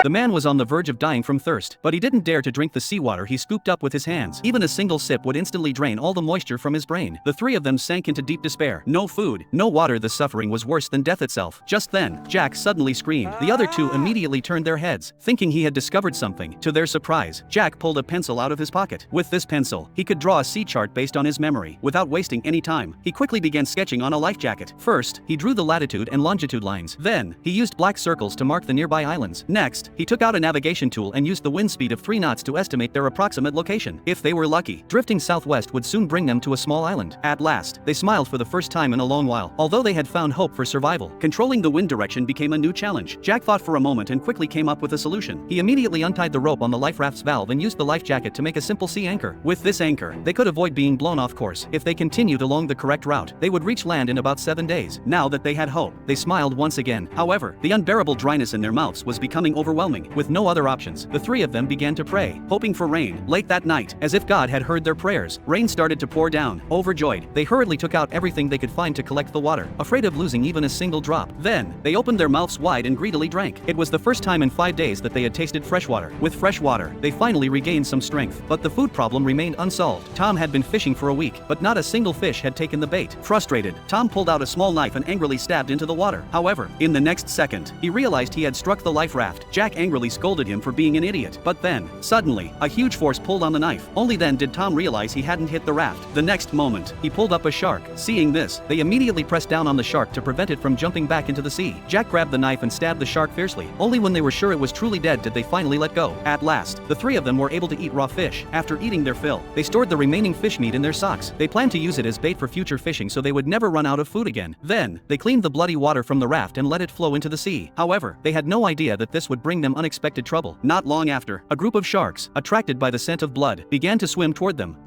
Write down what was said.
The man was on the verge of dying from thirst, but he didn't dare to drink the seawater he scooped up with his hands. Even a single sip would instantly drain all the moisture from his brain. The three of them sank into deep despair. No food, no water. The suffering was worse than death itself. Just then, Jack suddenly screamed. The other two immediately turned their heads, thinking he had discovered something. To their surprise, Jack pulled a pencil out of his pocket. With this pencil, he could draw a sea chart based on his memory. Without wasting any time, he quickly began sketching on a life jacket. First, he drew the latitude and longitude lines. Then, he used black circles to mark the nearby islands. Next, he took out a navigation tool and used the wind speed of 3 knots to estimate their approximate location. If they were lucky, drifting southwest would soon bring them to a small island. At last, they smiled for the first time in a long while. Although they had found hope for survival, controlling the wind direction became a new challenge. Jack thought for a moment and quickly came up with a solution. He immediately untied the rope on the life raft's valve and used the life jacket to make a simple sea anchor. With this anchor, they could avoid being blown off course. If they continued along the correct route, they would reach land in about 7 days. Now that they had hope, they smiled once again. However, the unbearable dryness in their mouths was becoming overwhelming. With no other options, the three of them began to pray, hoping for rain. Late that night, as if God had heard their prayers, rain started to pour down. Overjoyed, they hurriedly took out everything they could find to collect the water, afraid of losing even a single drop. Then, they opened their mouths wide and greedily drank. It was the first time in 5 days that they had tasted fresh water. With fresh water, they finally regained some strength. But the food problem remained unsolved. Tom had been fishing for a week, but not a single fish had taken the bait. Frustrated, Tom pulled out a small knife and angrily stabbed into the water. However, in the next second, he realized he had struck the life raft. Jack angrily scolded him for being an idiot. But then, suddenly, a huge force pulled on the knife. Only then did Tom realize he hadn't hit the raft. The next moment, he pulled up a shark. Seeing this, they immediately pressed down on the shark to prevent it from jumping back into the sea. Jack grabbed the knife and stabbed the shark fiercely. Only when they were sure it was truly dead did they finally let go. At last, the three of them were able to eat raw fish. After eating their fill, they stored the remaining fish meat in their socks. They planned to use it as bait for future fishing so they would never run out of food again. Then, they cleaned the bloody water from the raft and let it flow into the sea. However, they had no idea that this would bring them unexpected trouble. Not long after, a group of sharks, attracted by the scent of blood, began to swim toward them.